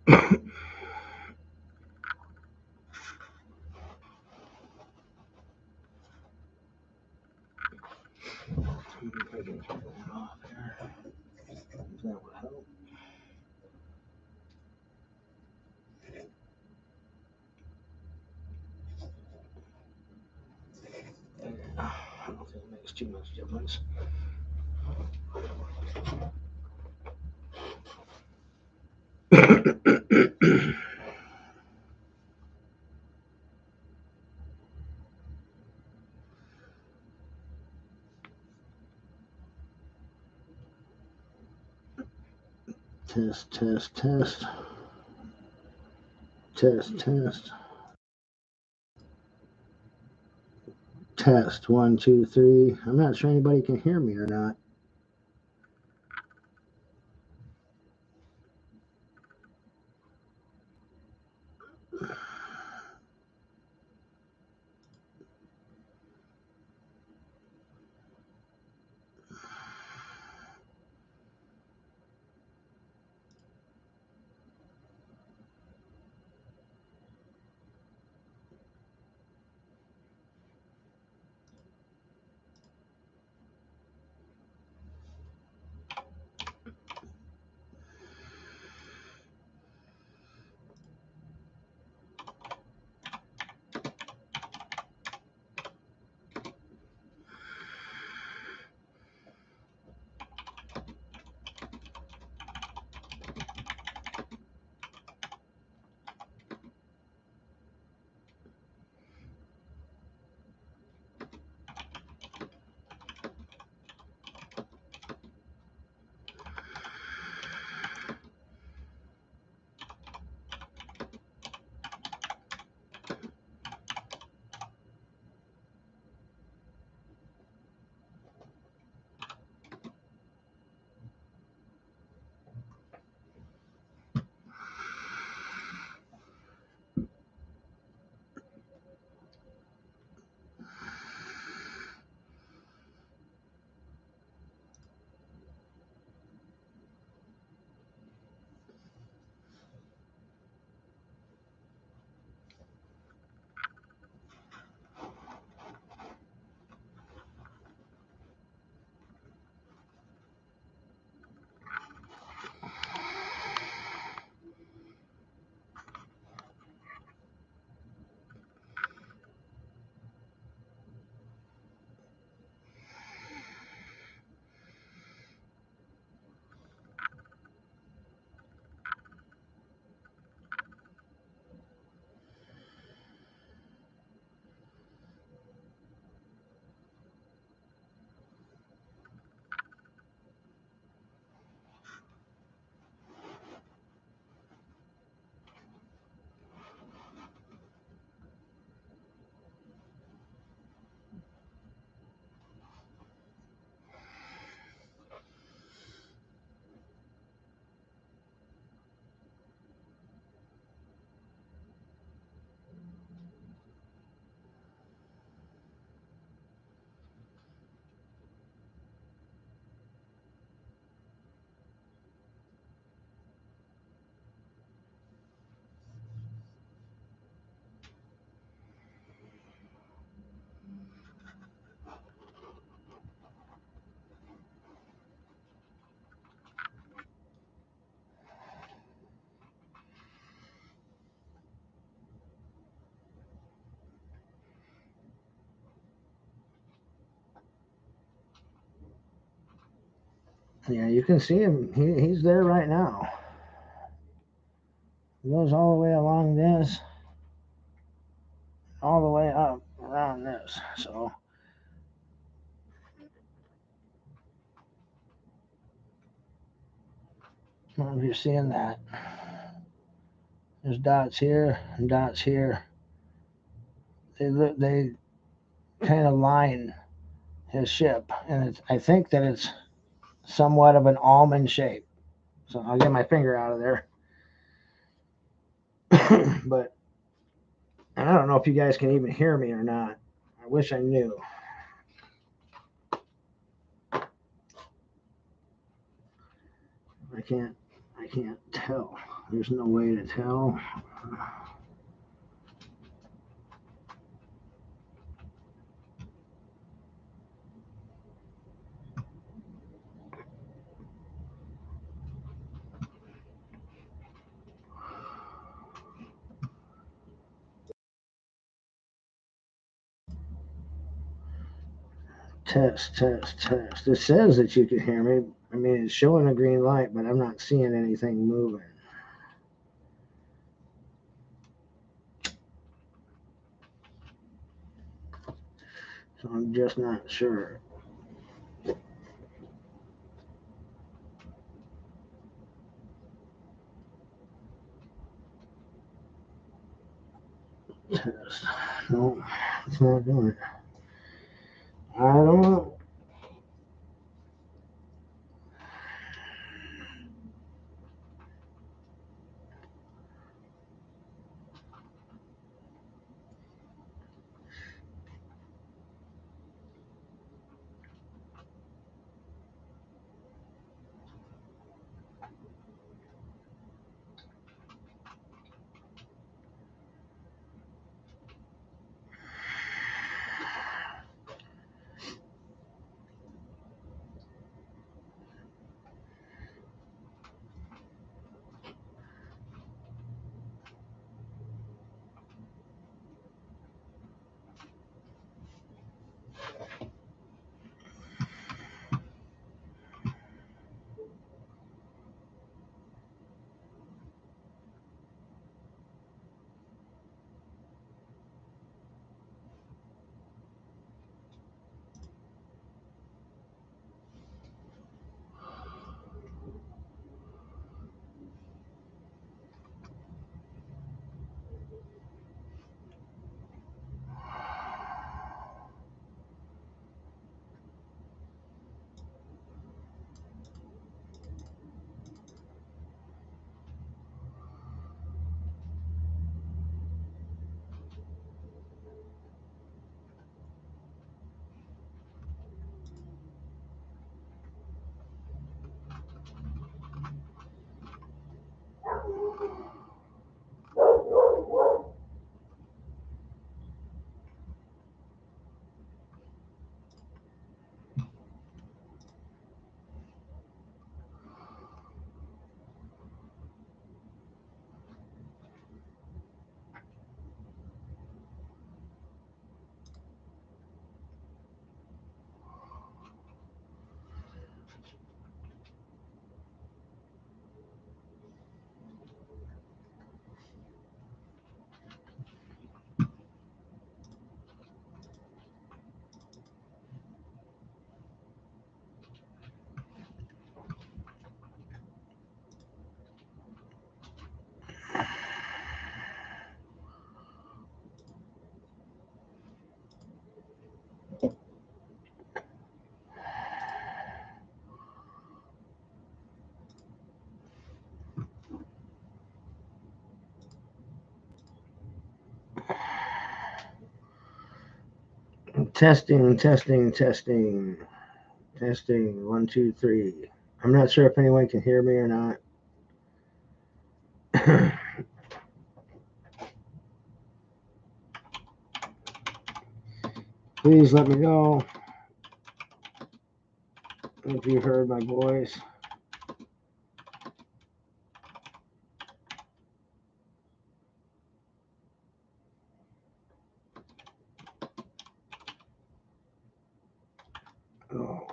That would help. I don't think it makes too much difference. Test, test, test. Test, test. Test, 1, 2, 3. I'm not sure anybody can hear me or not. Yeah, you can see him. He's there right now. He goes all the way along this, all the way up around this. So I don't know if you're seeing that. There's dots here and dots here. They kind of line his ship, and I think that it's somewhat of an almond shape. So I'll get my finger out of there. But I don't know if you guys can even hear me or not. I wish I knew. I can't tell. There's no way to tell. Test, test, test. It says that you can hear me. I mean, it's showing a green light, but I'm not seeing anything moving. So I'm just not sure. Test. No, it's not doing it. I don't know. Testing, testing, testing, testing. 1, 2, 3. I'm not sure if anyone can hear me or not. Please let me know if you heard my voice. Oh.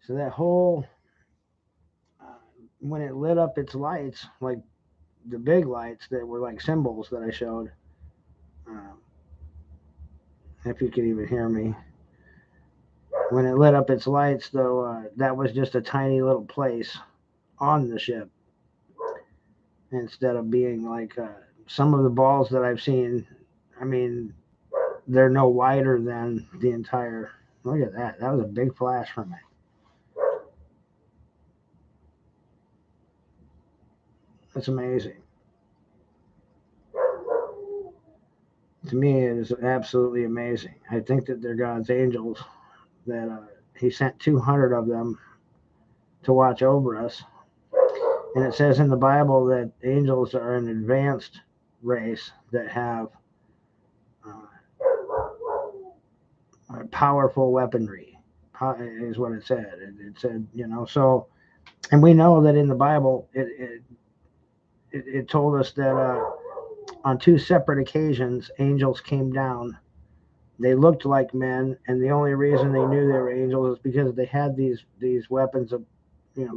So that whole, when it lit up its lights, like the big lights that were like symbols that I showed, uh, if you could even hear me, when it lit up its lights, though, that was just a tiny little place on the ship instead of being like some of the balls that I've seen. I mean, they're no wider than the entire. Look at that. That was a big flash from it. That's amazing. To me, it is absolutely amazing. I think that they're God's angels, that He sent 200 of them to watch over us. And it says in the Bible that angels are an advanced race that have powerful weaponry, is what it said. It said, so, and we know that in the Bible, it told us that on two separate occasions, angels came down. They looked like men, and the only reason they knew they were angels is because they had these weapons of,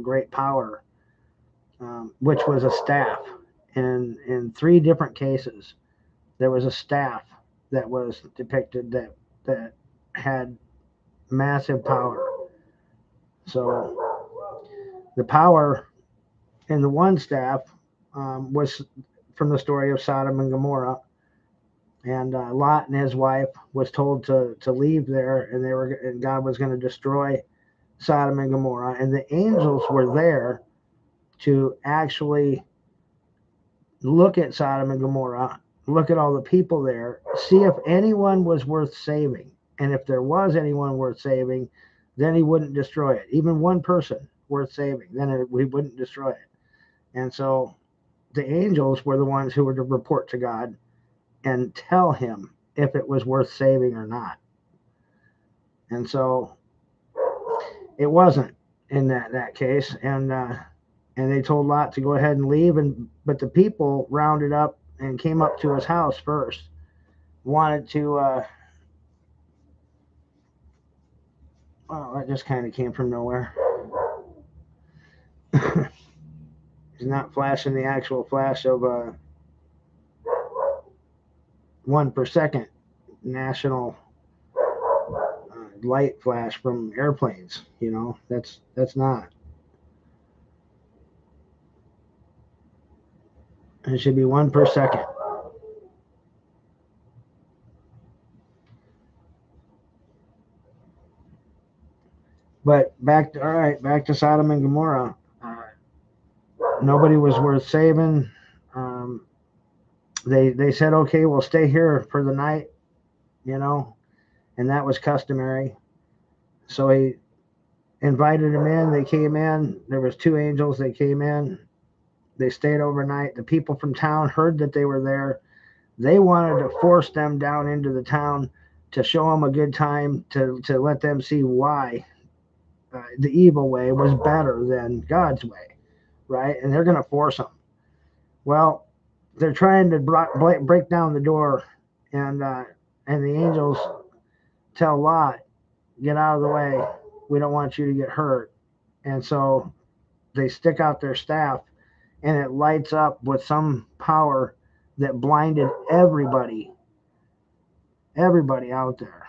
great power, which was a staff. And in three different cases, there was a staff that was depicted that had massive power. So the power in the one staff was from the story of Sodom and Gomorrah, and Lot and his wife was told to leave there, and God was going to destroy Sodom and Gomorrah, and the angels were there to actually look at Sodom and Gomorrah, look at all the people there, see if anyone was worth saving, and if there was anyone worth saving, then He wouldn't destroy it. Even one person worth saving, then we wouldn't destroy it. And so the angels were the ones who were to report to God and tell Him if it was worth saving or not. And so it wasn't in that case, and they told Lot to go ahead and leave, but the people rounded up and came up to his house first, wanted to. Well, that just kind of came from nowhere. He's not flashing the actual flash of 1 per second national light flash from airplanes. That's not. It should be 1 per second. But back to Sodom and Gomorrah. Nobody was worth saving. They said, okay, we'll stay here for the night, and that was customary. So He invited them in. They came in. There was 2 angels. They came in. They stayed overnight. The people from town heard that they were there. They wanted to force them down into the town to show them a good time, to let them see why the evil way was better than God's way, right? And they're going to force them. Well, they're trying to break down the door, and the angels tell Lot, get out of the way. We don't want you to get hurt. And so they stick out their staff, and it lights up with some power that blinded everybody out there.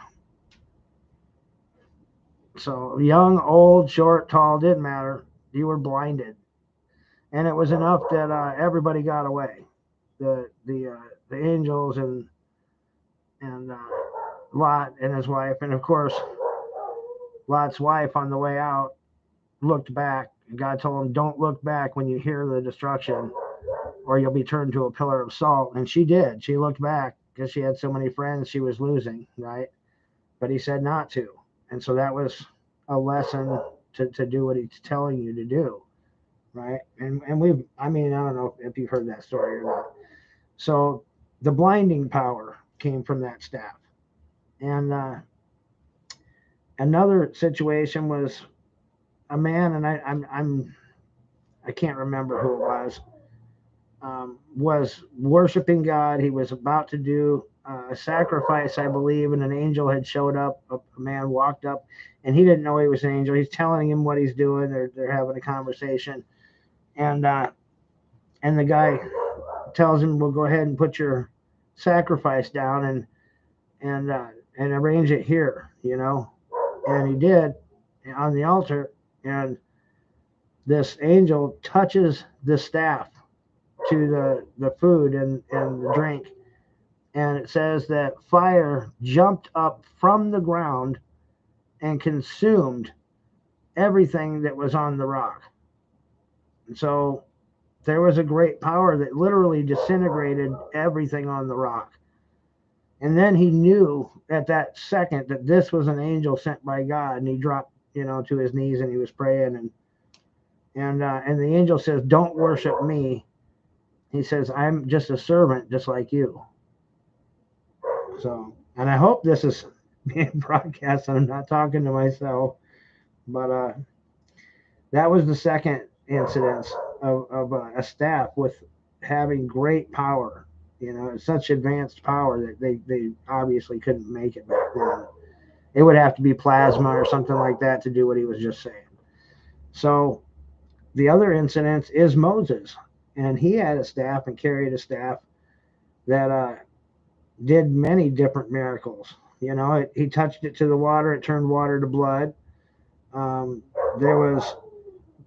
So young, old, short, tall, didn't matter. You were blinded, and it was enough that everybody got away. The angels and Lot and his wife, and of course Lot's wife on the way out looked back, and God told him, don't look back when you hear the destruction, or you'll be turned to a pillar of salt. And she did. She looked back because she had so many friends she was losing, right? But He said not to. And so that was a lesson to do what He's telling you to do, right? And I don't know if you've heard that story or not. So the blinding power came from that staff. And another situation was a man, and I can't remember who it was worshiping God. He was about to do a sacrifice, I believe, and an angel had showed up. A man walked up, and he didn't know he was an angel. He's telling him what he's doing. They're having a conversation, and and the guy tells him, "Well, go ahead and put your sacrifice down and arrange it here," you know. And he did on the altar, and this angel touches the staff to the food and the drink, and it says that fire jumped up from the ground and consumed everything that was on the rock. And so there was a great power that literally disintegrated everything on the rock. And then he knew at that second that this was an angel sent by God, and he dropped, to his knees, and he was praying, and the angel says, "Don't worship me." He says, "I'm just a servant, just like you." So, and I hope this is being broadcast and I'm not talking to myself, but that was the second incidence of a staff with having great power, such advanced power that they obviously couldn't make it back then. It would have to be plasma or something like that to do what he was just saying. So the other incident is Moses, and he had a staff and carried a staff that did many different miracles. He touched it to the water, it turned water to blood. There was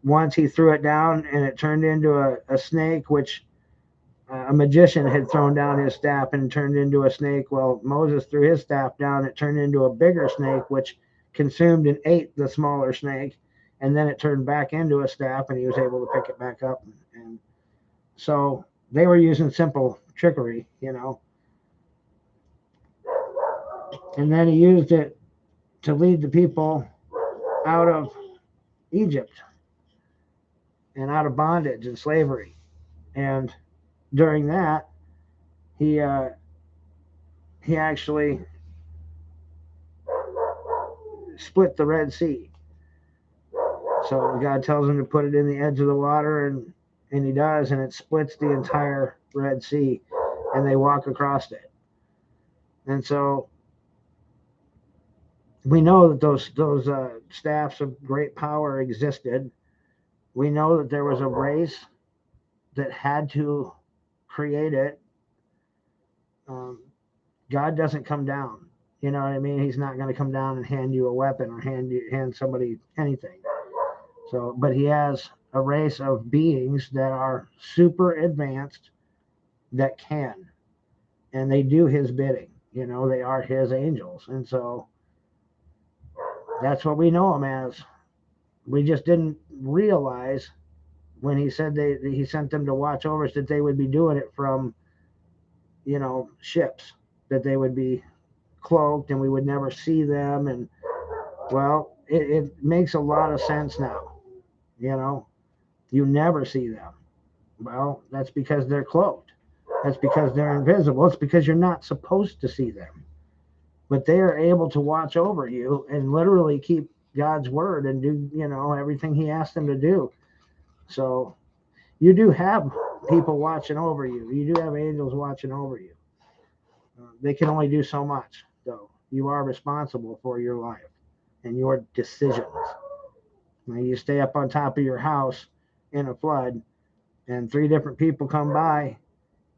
once he threw it down and it turned into a snake, which a magician had thrown down his staff and turned into a snake. Well, Moses threw his staff down, it turned into a bigger snake, which consumed and ate the smaller snake. And then it turned back into a staff, and he was able to pick it back up. And so they were using simple trickery, And then he used it to lead the people out of Egypt and out of bondage and slavery. And during that, he actually split the Red Sea. So God tells him to put it in the edge of the water, and he does, and it splits the entire Red Sea, and they walk across it. And so we know that those staffs of great power existed. We know that there was a race that had to create it. God doesn't come down. You know what I mean? He's not going to come down and hand you a weapon or hand somebody anything. So, but he has a race of beings that are super advanced that can, and they do his bidding. They are his angels, and so that's what we know him as. We just didn't realize when he said he sent them to watch over us that they would be doing it from, ships, that they would be cloaked and we would never see them. And well, it makes a lot of sense now. You never see them. Well, that's because they're cloaked. That's because they're invisible. It's because you're not supposed to see them. But they are able to watch over you and literally keep God's word and do, everything he asked them to do. So you do have people watching over you. You do have angels watching over you. They can only do so much, though. You are responsible for your life and your decisions. Now, you stay up on top of your house in a flood, and 3 different people come by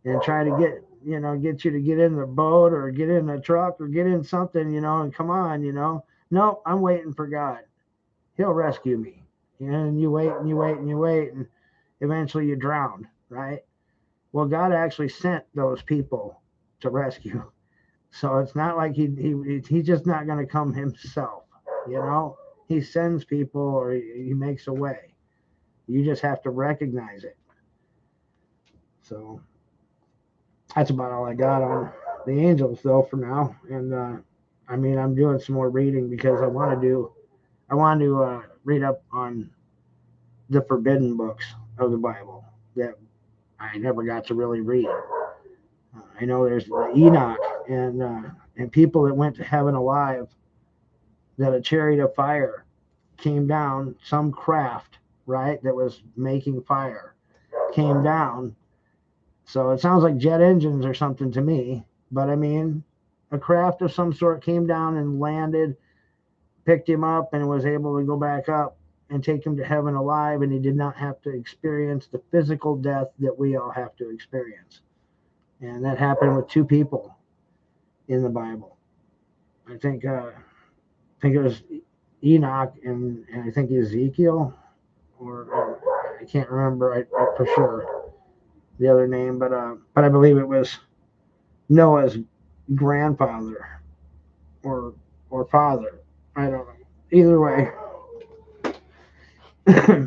and try to get you to get in the boat or get in a truck or get in something, and come on, no, I'm waiting for God. He'll rescue me. And you wait and you wait and you wait, and eventually you drown, right? Well, God actually sent those people to rescue. So it's not like he's just not going to come himself, He sends people, or he makes a way. You just have to recognize it. So that's about all I got on the angels, though, for now. And I'm doing some more reading because I want to read up on the forbidden books of the Bible that I never got to really read. I know there's the Enoch and people that went to heaven alive, that a chariot of fire came down, some craft, right, that was making fire came down. So it sounds like jet engines or something to me. but I mean, a craft of some sort came down and landed, picked him up, and was able to go back up and take him to heaven alive, and he did not have to experience the physical death that we all have to experience. And that happened with two people in the Bible. I think it was Enoch and I think Ezekiel, or I can't remember for sure the other name, but I believe it was Noah's grandfather or father. I don't know. Either way,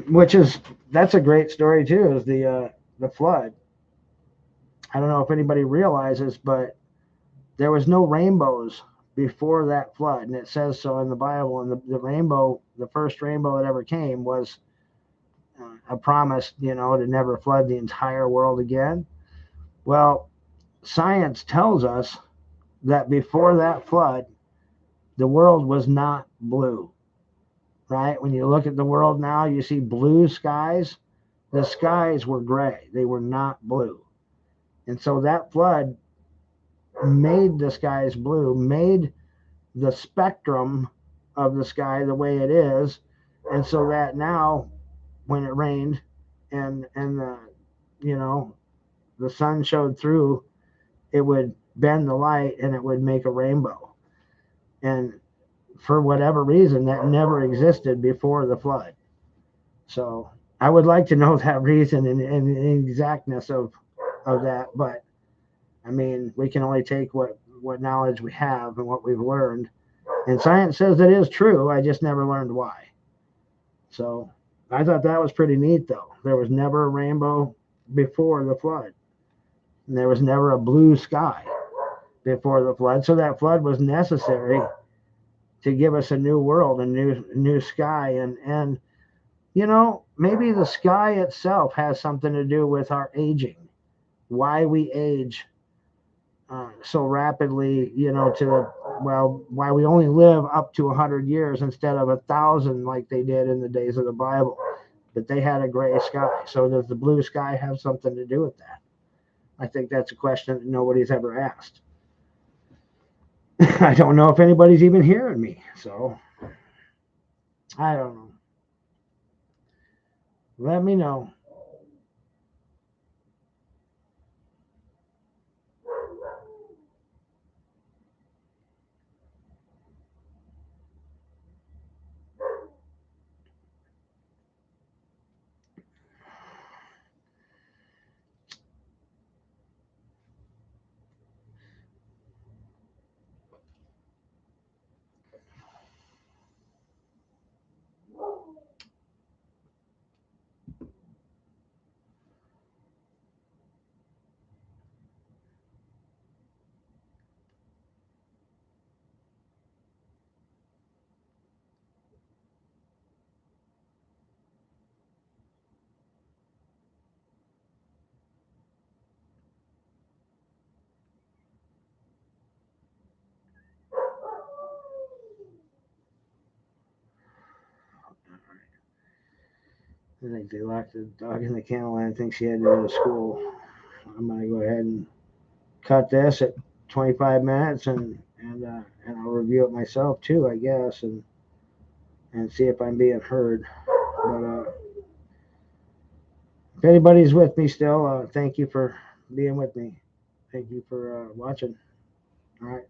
which is that's a great story too. Is the flood? I don't know if anybody realizes, but there was no rainbows before that flood, and it says so in the Bible. And the rainbow, the first rainbow that ever came, was a promise, to never flood the entire world again. Well, science tells us that before that flood, the world was not blue, right? When you look at the world now, you see blue skies. The skies were gray, they were not blue. And so that flood made the skies blue, made the spectrum of the sky the way it is. And so that now, when it rained and you know, the sun showed through, it would bend the light and it would make a rainbow. And for whatever reason, that never existed before the flood. So I would like to know that reason and exactness of that. But I mean, we can only take what knowledge we have and what we've learned. And science says it is true. I just never learned why. So I thought that was pretty neat, though. There was never a rainbow before the flood, and there was never a blue sky before the flood. So that flood was necessary to give us a new world, a new sky, and maybe the sky itself has something to do with our aging, why we age so rapidly, why we only live up to 100 years instead of 1,000 like they did in the days of the Bible. But they had a gray sky. So does the blue sky have something to do with that? I think that's a question that nobody's ever asked. I don't know if anybody's even hearing me. So I don't know. Let me know. I think they locked the dog in the kennel, and I think she had to go to school. I'm gonna go ahead and cut this at 25 minutes, and I'll review it myself too, I guess, and see if I'm being heard. But if anybody's with me still, thank you for being with me. Thank you for watching. All right.